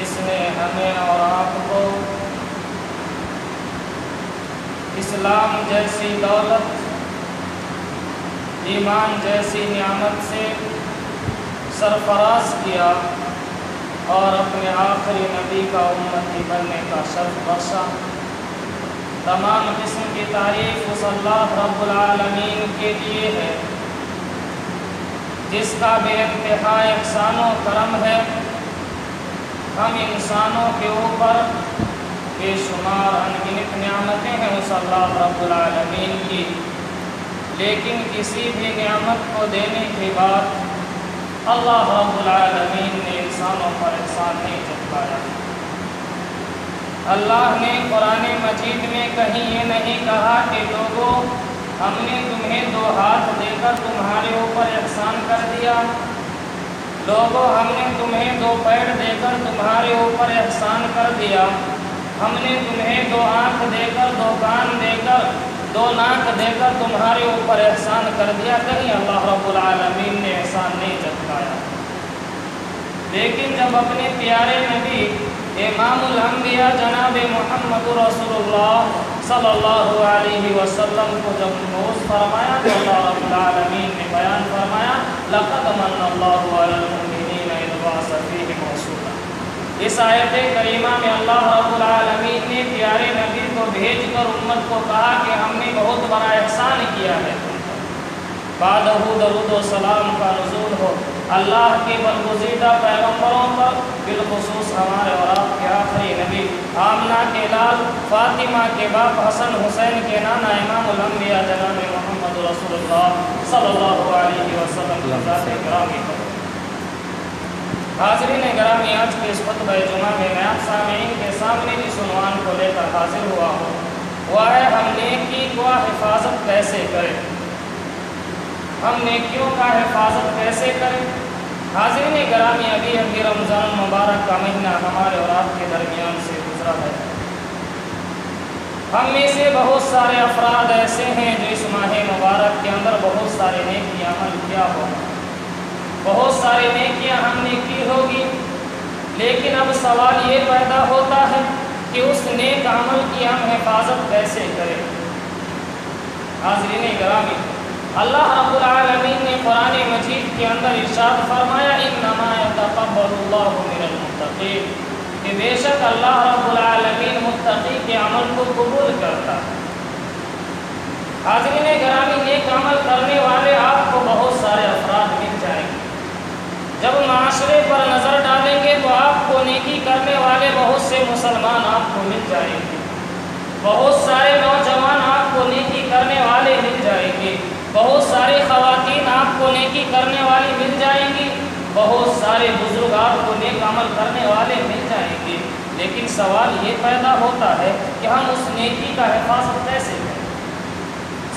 جس نے ہمیں اور آپ کو اسلام جیسی دولت، ایمان جیسی نعمت سے سرفراز کیا اور اپنے آخری نبی کا امتی بننے کا شرف بخشا۔ تمام قسم کی تعریف اس اللہ رب العالمین کے لیے ہے جس کا بے انتہا احسان و کرم ہے۔ ہم انسانوں کے اوپر بے شمار انگنت نعمتیں ہیں اس اللہ رب العالمین کی، لیکن کسی بھی نعمت کو دینے کے بعد اللہ رب العالمین نے انسانوں پر احسان نہیں جتلایا۔ اللہ نے قرآن مجید میں کہیں یہ نہیں کہا کہ لوگوں ہم نے تمہیں 2 ہاتھ دے کر تمہارے اوپر احسان کر دیا، لوگوں ہم نے تمہیں 2 پیر دے کر تمہارے اوپر احسان کر دیا، ہم نے تمہیں 2 آنکھ دے کر 2 کان دے کر 2 ناک دے کر تمہارے اوپر احسان کر دیا۔ کہیں اللہ رب العالمین نے احسان نہیں جتلایا۔ لیکن جب اپنے پیارے نبی امام الانبیاء جناب محمد رسول اللہ صلی اللہ علیہ وسلم کو جب مبعوث فرمایا تو اللہ رب العالمین نے بیان فرمایا لقد من اللہ علی المؤمنین اذ بعث فیہم رسولا۔ اس آیت کریمہ میں اللہ رب العالمین نے پیارے نبی کو بھیج کر امت کو کہا کہ ہم نے بہت بڑا احسان کیا ہے تم پر۔ بعدہ درود و سلام کا نزول ہو اللہ کے برگزیدہ پیغمبروں پر، بالخصوص ہمارے اور آپ کے آخری نبی آمنہ کے لال فاطمہ کے باپ حسن حسین کے نانا امام الانبیاء جناب محمد رسول اللہ صلی اللہ علیہ وسلم کی ذات گرامی پر۔ حاضرین گرامی، آج کے اس خطبہ جمعہ میں آپ سامعین کے سامنے جس عنوان کو لے کر حاضر ہوا ہوں وہ ہے ہم نیکی کو حفاظت کیسے کریں، ہم نیکیوں کا حفاظت کیسے کریں۔ حاضرین گرامی، ابھی رمضان مبارک کا مہینہ ہمارے اور آپ کے درمیان سے گزرا ہے۔ ہم میں سے بہت سارے افراد ایسے ہیں جو اس ماہ مبارک کے اندر بہت سارے نیکی عمل کیا ہوگا، بہت سارے نیکیاں ہم نے کی ہوگی، لیکن اب سوال یہ پیدا ہوتا ہے کہ اس نیک عمل کی ہم حفاظت کیسے کریں۔ حاضرین گرامی، اللہ رب العالمین نے قرآن مجید کے اندر ارشاد فرمایا انما یتقبل اللہ من المتقین، کہ بے شک اللہ رب العالمین متقی کے عمل کو قبول کرتا ہے۔ حاضرین گرامی، نیک عمل کرنے والے آپ کو بہت سارے افراد مل جائیں گے۔ جب معاشرے پر نظر ڈالیں گے تو آپ کو نیکی کرنے والے بہت سے مسلمان آپ کو مل جائیں گے، بہت سارے نوجوان آپ کو نیکی کرنے والے مل جائیں گے، بہت ساری خواتین آپ کو نیکی کرنے والی مل جائیں گی، بہت سارے بزرگ آپ کو نیک عمل کرنے والے مل جائیں گے، لیکن سوال یہ پیدا ہوتا ہے کہ ہم اس نیکی کا حفاظت کیسے کریں۔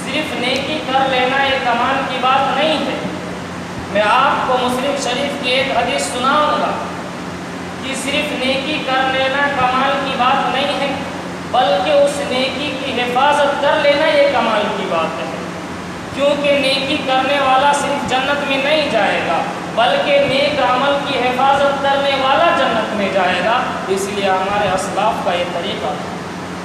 صرف نیکی کر لینا ایک کمال کی بات نہیں ہے۔ میں آپ کو مسلم شریف کی ایک حدیث سناؤں گا کہ صرف نیکی کر لینا کمال کی بات نہیں ہے، بلکہ اس نیکی کی حفاظت کر لینا یہ کمال کی بات ہے، کیونکہ نیکی کرنے والا صرف جنت میں نہیں جائے گا بلکہ نیک عمل کی حفاظت کرنے والا جنت میں جائے گا۔ اس لیے ہمارے اسلاف کا یہ طریقہ تھا،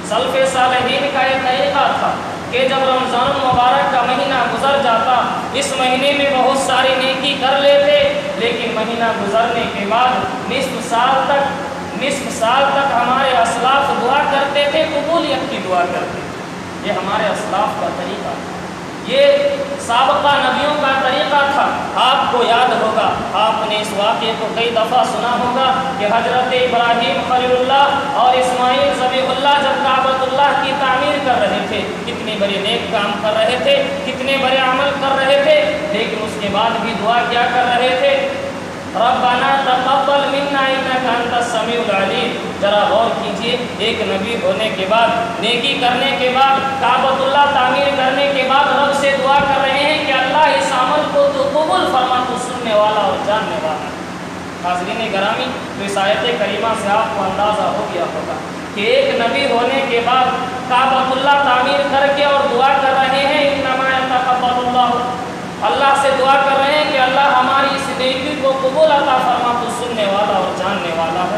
سلف صالحین کا یہ طریقہ تھا کہ جب رمضان مبارک کا مہینہ گزر جاتا، اس مہینے میں بہت ساری نیکی کر لیتے، لیکن مہینہ گزرنے کے بعد نصف سال تک ہمارے اسلاف دعا کرتے تھے، قبولیت کی دعا کرتے تھے۔ یہ ہمارے اسلاف کا طریقہ تھا، یہ سابقہ نبیوں کا طریقہ تھا۔ آپ کو یاد ہوگا، آپ نے اس واقعے کو کئی دفعہ سنا ہوگا کہ حضرت ابراہیم خلیل اللہ اور اسماعیل ذبیح اللہ جب کعبۃ اللہ کی تعمیر کر رہے تھے، کتنے بڑے نیک کام کر رہے تھے، کتنے بڑے عمل کر رہے تھے، لیکن اس کے بعد بھی دعا کیا کر رہے تھے؟ ربنا تقبل منا انک انت السمیع العلیم۔ ذرا غور کیجئے، ایک نبی ہونے کے بعد، نیکی کرنے کے بعد، کعبۃ اللہ تعمیر کرنے کے بعد رب سے دعا کر رہے ہیں کہ اللہ اس عمل کو تو قبول فرما، تو سننے والا اور جاننے والا۔ حاضرین گرامی، تو اس آیت کریمہ سے آپ کو اندازہ ہو گیا ہوگا کہ ایک نبی ہونے کے بعد کعبۃ اللہ تعمیر کر کے اور دعا کر رہے ہیں انما یتقبل اللہ، اللہ سے دعا کر رہے ہیں کہ اللہ ہماری اس نیکی کو قبول عطا فرما، تو سننے والا اور جاننے والا ہے۔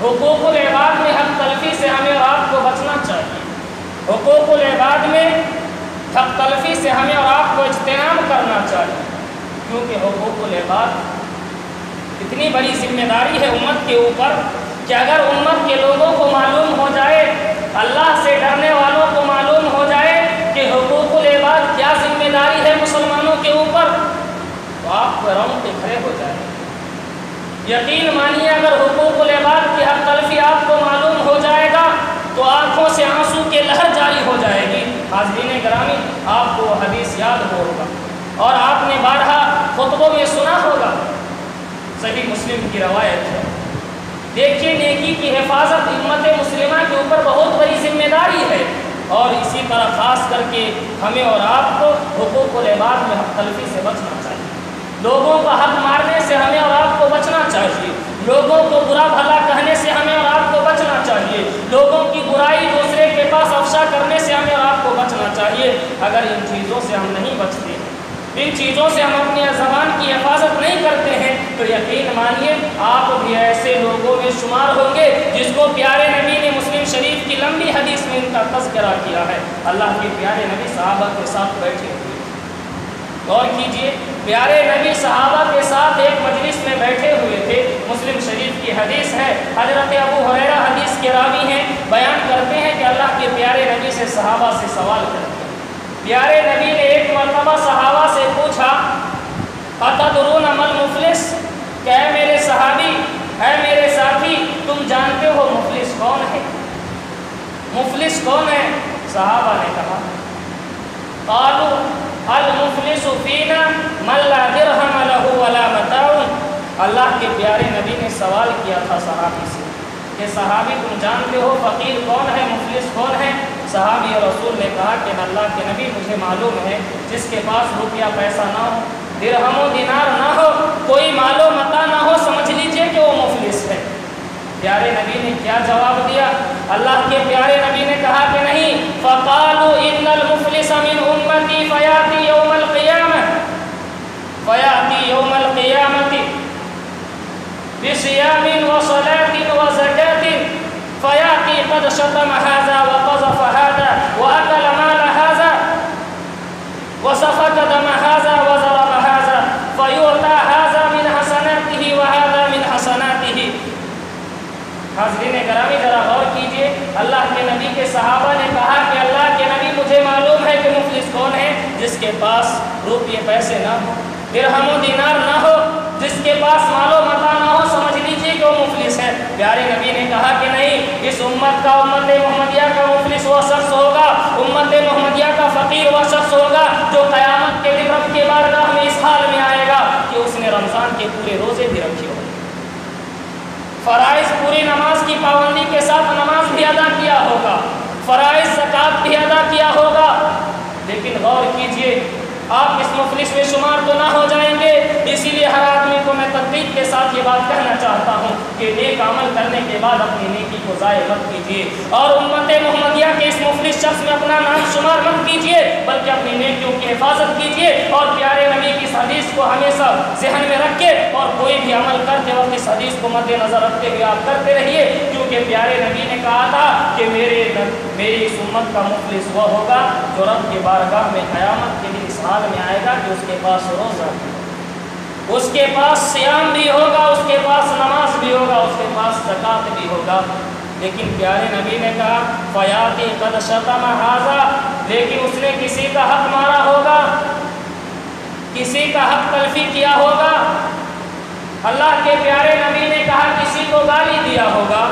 حقوق العباد میں حق تلفی سے ہمیں اور آپ کو بچنا چاہیے، حقوق العباد میں حق تلفی سے ہمیں اور آپ کو اجتناب کرنا چاہیے، کیونکہ حقوق العباد اتنی بڑی ذمہ داری ہے امت کے اوپر کہ اگر امت کے لوگوں کو معلوم ہو جائے، اللہ سے ڈرنے والوں کو معلوم ہو جائے کہ حقوق العباد کیا ذمہ داری ہے مسلمانوں کے اوپر، تو آپ کو رونقیں کھڑے ہو جائیں۔ یقین مانیے اگر حقوق العباد کی حق تلفی آپ کو معلوم ہو جائے گا تو آنکھوں سے آنسو کے لہر جاری ہو جائے گی۔ حاضرین گرامی، آپ کو وہ حدیث یاد ہوگا اور آپ نے بارہا خطبوں میں سنا ہوگا، صحیح مسلم کی روایت ہے۔ دیکھیے نیکی کی حفاظت امت مسلمہ کے اوپر بہت بڑی ذمہ داری ہے، اور اسی طرح خاص کر کے ہمیں اور آپ کو حقوق العباد میں حق تلفی سے بچنا چاہیے، لوگوں کا حق مارنے سے ہمیں اور آپ کو بچنا چاہیے، لوگوں کو برا بھلا کہنے سے ہمیں اور آپ کو بچنا چاہیے، لوگوں کی برائی دوسرے کے پاس افشا کرنے سے ہمیں اور آپ کو بچنا چاہیے۔ اگر ان چیزوں سے ہم نہیں بچتے ہیں، ان چیزوں سے ہم اپنی زبان کی حفاظت نہیں کرتے ہیں، تو یقین مانیے آپ بھی ایسے لوگوں میں شمار ہوں گے جس کو پیارے نبی نے مسلم شریف کی لمبی حدیث میں ان کا تذکرہ کیا ہے۔ اللہ کے پیارے نبی صحابہ کے ساتھ بیٹھے ہوئے، غور کیجئے، پیارے نبی صحابہ کے ساتھ ایک مجلس میں بیٹھے ہوئے تھے۔ مسلم شریف کی حدیث ہے، حضرت ابو ہریرہ حدیث کے راوی ہیں، بیان کرتے ہیں کہ اللہ کے پیارے نبی سے صحابہ سے سوال کرتے ہیں۔ پیارے نبی نے ایک مرتبہ صحابہ سے پوچھا، اتدرون ما المفلس، کہ اے میرے صحابی، اے میرے ساتھی، تم جانتے ہو مفلس کون ہے؟ مفلس کون ہے؟ صحابہ نے کہا، قالوا المفلس فینا من لا درہم لہ ولا متاع۔ اللہ کے پیارے نبی نے سوال کیا تھا صحابی سے کہ صحابی تم جانتے ہو فقیر کون ہے، مفلس کون ہے؟ صحابی اور رسول نے کہا کہ اللہ کے نبی مجھے معلوم ہے جس کے پاس روپیہ پیسہ نہ ہو، درہم و دینار نہ ہو، کوئی مال و متاع نہ ہو، سمجھ لیجئے کہ وہ مفلس ہے۔ پیارے نبی نے کیا جواب دیا؟ اللہ کے پیارے نبی نے کہا کہ نہیں، فقالوا ان المفلس من امتی فیاتی یوم القیامہ بصیام وصلاۃ وزکاۃ فیاتی قد شتم هذا وقذف هذا واکل مال هذا وسفك دم هذا وضرب هذا فیؤتى هذا من حسناته وهذا من حسناته۔ حاضرین گرامی ذرا غور کیجئے، اللہ کے نبی کے صحابہ نے کہا کہ اللہ کے نبی مجھے معلوم ہے کہ مفلس کون ہے؟ جس کے پاس روپیے پیسے نہ ہو، درہم و دینار نہ ہو، جس کے پاس مال و متاع نہ ہو، سمجھ لیجئے کہ وہ مفلس ہے۔ پیارے نبی نے کہا کہ نہیں، اس امت کا، امت محمدیہ کا مفلس وہ شخص ہوگا، امت محمدیہ کا فقیر وہ شخص ہوگا جو قیامت کے دن رب کے بارگاہ میں اس حال میں آئے گا کہ اس نے رمضان کے پورے روزے بھی رکھے ہوں، فرائض پوری نماز کی پابندی کے ساتھ نماز بھی ادا کیا ہوگا، فرائض زکوٰۃ بھی ادا کیا ہوگا، لیکن غور کیجئے آپ اس مفلس میں شمار تو نہ ہو جائیں گے۔ اسی لیے ہر آدمی کو میں تدبیر کے ساتھ یہ بات کہنا چاہتا ہوں کہ نیک عمل کرنے کے بعد اپنی نیکی کو ضائع مت کیجیے، اور امت محمدیہ کے اس مفلس شخص میں اپنا نام شمار مت کیجیے، بلکہ اپنی نیکیوں کی حفاظت کیجیے اور پیارے نبی کی اس حدیث کو ہمیشہ ذہن میں رکھ کے اور کوئی بھی عمل کرتے وقت اس حدیث کو مد نظر رکھتے ہوئے آپ کرتے رہیے، کیونکہ پیارے نبی نے کہا تھا کہ میری اس امت کا مفلس وہ ہوگا جو رب کے بارگاہ میں قیامت کے دن اس حال میں آئے گا کہ اس کے پاس روزہ بھی ہوگا، اس کے پاس صیام بھی ہوگا، اس کے پاس نماز بھی ہوگا، اس کے پاس زکوٰۃ بھی ہوگا، لیکن پیارے نبی نے کہا فیاتی قد شتم ھذا، لیکن اس نے کسی کا حق مارا ہوگا، کسی کا حق تلفی کیا ہوگا۔ اللہ کے پیارے نبی نے کہا کسی کو گالی دیا ہوگا،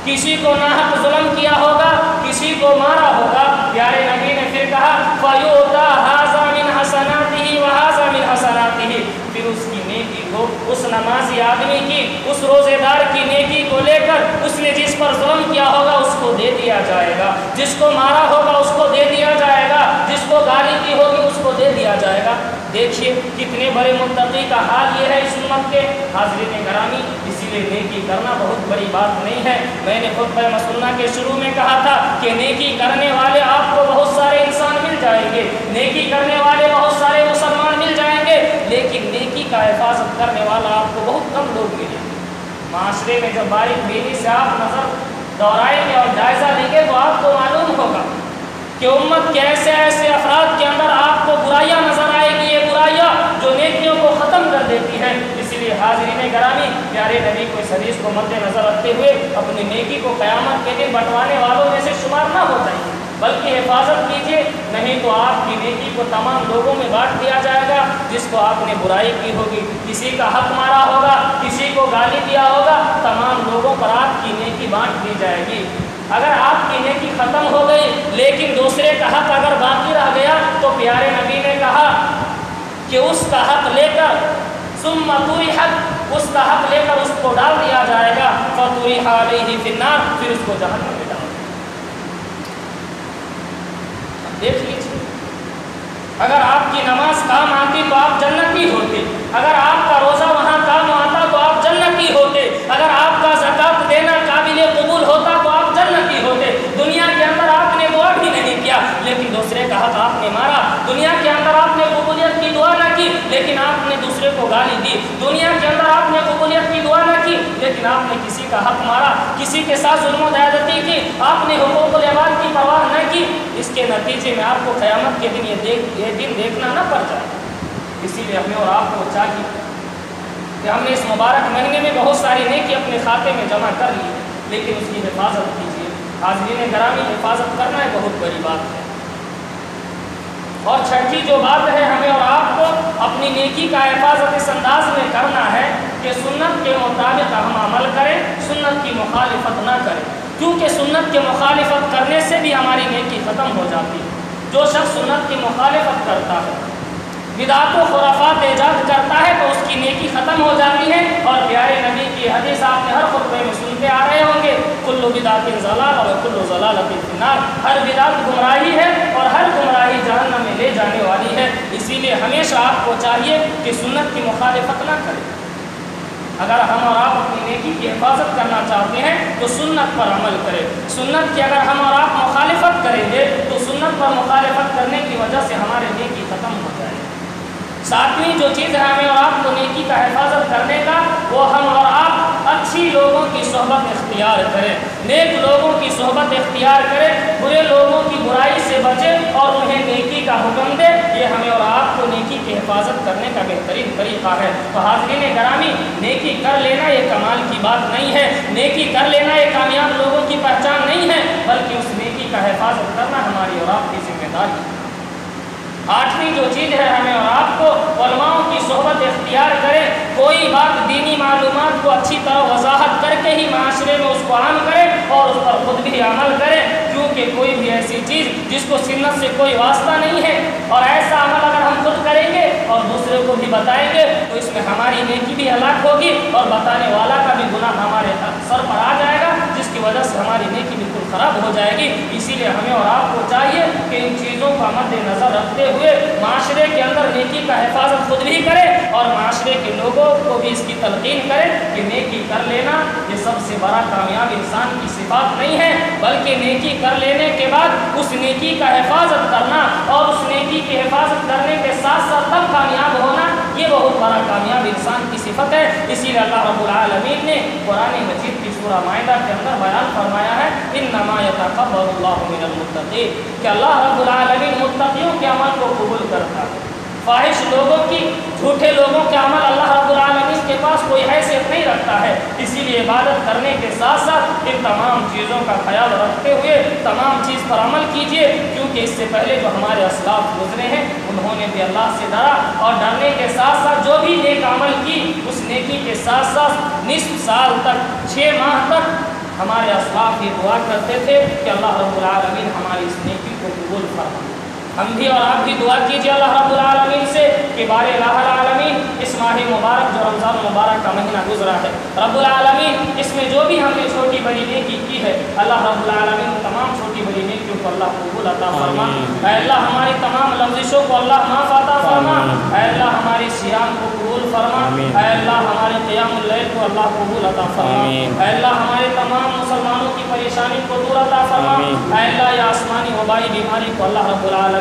کسی کو ناحق ظلم کیا ہوگا، کسی کو مارا ہوگا۔ پیارے نبی نے پھر کہا فَيُؤْتَى هَذَا مِنْ حَسَنَاتِهِ وَهَذَا مِنْ حَسَنَاتِهِ، پھر اس کی نیکی کو، اس نمازی آدمی کی، اس روزے دار کی نیکی کو لے کر اس نے جس پر ظلم کیا ہوگا اس کو دے دیا جائے گا، جس کو مارا ہوگا اس کو دے دیا جائے گا، جس کو گالی دی ہوگی اس کو دے دیا جائے گا۔ دیکھیے کتنے بڑے متقی کا حال یہ ہے اس امت کے۔ حاضرین گرامی، اسی لیے نیکی کرنا بہت بڑی بات نہیں ہے۔ میں نے خطبہ مسنہ کے شروع میں کہا تھا کہ نیکی کرنے والے آپ کو بہت سارے انسان مل جائیں گے، نیکی کرنے والے بہت سارے مسلمان مل جائیں گے، لیکن نیکی کا حفاظت کرنے والا آپ کو بہت کم لوگ ملیں گے۔ معاشرے میں جب باریک بینی سے آپ نظر دورائیں گے اور جائزہ لیں گے تو آپ کو معلوم ہوگا کہ امت کے ایسے ایسے افراد کے اندر آپ کو برائیاں نظر آئے گی، یہ برائیاں جو نیکیوں کو ختم کر دیتی ہیں۔ اسی لیے حاضرین گرامی، پیارے نبی کو اس حدیث کو مد نظر رکھتے ہوئے اپنی نیکی کو قیامت کے دن بٹوانے والوں میں سے شمار نہ ہو جائیں، بلکہ حفاظت کیجیے، نہیں تو آپ کی نیکی کو تمام لوگوں میں بانٹ دیا جائے گا۔ جس کو آپ نے برائی کی ہوگی، کسی کا حق مارا ہوگا، کسی کو گالی دیا ہوگا، تمام لوگوں پر آپ کی نیکی بانٹ دی جائے گی۔ اگر آپ کی نیکی ختم ہو گئی لیکن دوسرے کا حق اگر باقی رہ گیا تو پیارے نبی نے کہا کہ اس کا حق لے کر ثم طرحت، اس کا حق لے کر اس کو ڈال دیا جائے گا، فطرح علیہ فی النار، پھر اس کو جہنم میں ڈال دیا۔ دیکھ لیجیے، اگر آپ کی نماز کام آتی تو آپ جنتی ہوتے، اگر آپ کا روزہ وہاں کام آتا تو آپ جنتی ہوتے، اگر آپ کا زکوٰۃ دینا قابل قبول ہوتا تو آپ جنتی ہوتے۔ دنیا کے اندر آپ نے دعا بھی نہیں کیا لیکن دوسرے کا حق آپ نے مارا، دنیا کے اندر آپ نے قبولیت کی دعا نہ کی لیکن آپ نے دوسرے کو گالی دی، دنیا کے اندر آپ نے قبولیت کی دعا نہ کی لیکن آپ نے کسی کا حق مارا، کسی کے ساتھ ظلم و زیادتی کی، آپ نے حقوق العباد کی پرواہ نہ کی، اس کے نتیجے میں آپ کو قیامت کے دن یہ دن دیکھنا نہ پڑ جائے۔ اسی لیے ہمیں اور آپ کو چاہیے کہ ہم نے اس مبارک مہینے میں بہت ساری نیکی اپنے کھاتے میں جمع کر لی لیکن اس کی حفاظت کیجیے۔ حاضرین گرامی، حفاظت کرنا ایک بہت بڑی بات ہے۔ اور چھٹی جو بات ہے، ہمیں اور آپ کو اپنی نیکی کا حفاظت اس انداز میں کرنا ہے کہ سنت کے مطابق ہم عمل کریں، سنت کی مخالفت نہ کریں، کیونکہ سنت کے مخالفت کرنے سے بھی ہماری نیکی ختم ہو جاتی ہے۔ جو شخص سنت کی مخالفت کرتا ہے، بدعات و خرافات ایجاد کرتا ہے تو اس کی نیکی ختم ہو جاتی ہے۔ اور پیارے نبی کی حدیث آپ نے ہر خطبے میں سنتے آ رہے ہوں گے، کل بدعت ضلالہ و کل ضلالۃ فی النار، ہر بدعت گمراہی ہے اور ہر گمراہی جہنم میں لے جانے والی ہے۔ اسی لیے ہمیشہ آپ کو چاہیے کہ سنت کی مخالفت نہ کریں۔ اگر ہم اور آپ اپنی نیکی کی حفاظت کرنا چاہتے ہیں تو سنت پر عمل کریں۔ سنت کی اگر ہم اور آپ مخالفت کریں گے تو سنت پر مخالفت کرنے کی وجہ سے ہماری نیکی ختم ہو جائے گی۔ ساتویں جو چیز ہے ہمیں اور آپ کو نیکی کا حفاظت کرنے کا، وہ ہم اور آپ اچھی لوگوں کی صحبت اختیار کریں، نیک لوگوں کی صحبت اختیار کریں، برے لوگوں کی برائی سے بچیں اور انہیں نیکی کا حکم دیں۔ یہ ہمیں اور آپ کو نیکی کی حفاظت کرنے کا بہترین طریقہ ہے۔ تو حاضرین گرامی، نیکی کر لینا یہ کمال کی بات نہیں ہے، نیکی کر لینا یہ کامیاب لوگوں کی پہچان نہیں ہے، بلکہ اس نیکی کا حفاظت کرنا ہماری اور آپ کی ذمہ داری ہے۔ آٹھویں جو چیز ہے، ہمیں اور آپ کو علماؤں کی صحبت اختیار کریں، کوئی بات دینی معلومات کو اچھی طرح وضاحت کر کے ہی معاشرے میں اس کو عام کریں اور اس پر خود بھی عمل کریں، کیونکہ کوئی بھی ایسی چیز جس کو سنت سے کوئی واسطہ نہیں ہے اور ایسا عمل اگر ہم خود کریں گے اور دوسرے کو بھی بتائیں گے تو اس میں ہماری نیکی بھی ہلاک ہوگی اور بتانے والا کا بھی گناہ ہمارے سر پر آ جائے گا، جس کی وجہ سے ہماری نیکی بالکل خراب ہو جائے گی۔ اسی لیے ہمیں اور آپ کو چاہیے کہ ان چیزوں کا مد نظر رکھتے ہوئے معاشرے کے اندر نیکی کا حفاظت خود بھی کرے اور معاشرے کے لوگوں کو بھی اس کی تلقین کرے کہ نیکی کر لینا یہ سب سے بڑا کامیاب انسان کی صفات نہیں ہے، بلکہ نیکی کر لینے کے بعد اس نیکی کا حفاظت کرنا اور اس نیکی کی حفاظت کرنے کے ساتھ ساتھ تب کامیاب ہونا، یہ بہت بڑا کامیاب انسان کی صفت ہے۔ اسی لیے اللہ رب العالمین نے قرآن مجید کی سورہ مائدہ کے اندر بیان فرمایا ہے، انما یتقبل اللہ من المتقین، کہ اللہ رب العالمین متقیوں کے عمل کو قبول کرتا ہے۔ فاحش لوگوں کی، جھوٹے لوگوں کے عمل اللہ رب العالمین کے پاس کوئی حیثیت نہیں رکھتا ہے۔ اسی لیے عبادت کرنے کے ساتھ ساتھ ان تمام چیزوں کا خیال رکھتے ہوئے تمام چیز پر عمل کیجیے، کیونکہ اس سے پہلے جو ہمارے اسلاف گزرے ہیں انہوں نے بھی اللہ سے ڈرا اور ڈرنے کے ساتھ ساتھ جو بھی نیک عمل کی اس نیکی کے ساتھ ساتھ نصف سال تک، 6 ماہ تک ہمارے اسلاف یہ دعا کرتے تھے کہ اللہ رب العالمین ہماری اس نیکی کو قبول فرمائے۔ ہم بھی اور آپ بھی دعا کیجیے اللہ رب العالمین سے کہ بار الہ العالمین اس ماہ مبارک جو رمضان مبارک کا مہینہ گزرا ہے، رب العالمین اس میں جو بھی ہم نے چھوٹی بڑی نیکی کی ہے اللہ رب العالمین تمام چھوٹی بڑی نیکیوں کو اللہ قبول عطا فرما۔ اے اللہ ہماری تمام لفظوں کو اللہ معاف عطا فرما، اے اللہ ہماری صیام کو قبول فرما، اے اللہ ہمارے قیام اللیل کو اللہ قبول عطا فرما، اے اللہ ہمارے تمام مسلمانوں کی پریشانی کو دور عطا فرما، اے اللہ یہ آسمانی وبائی بیماری کو اللہ رب العالمین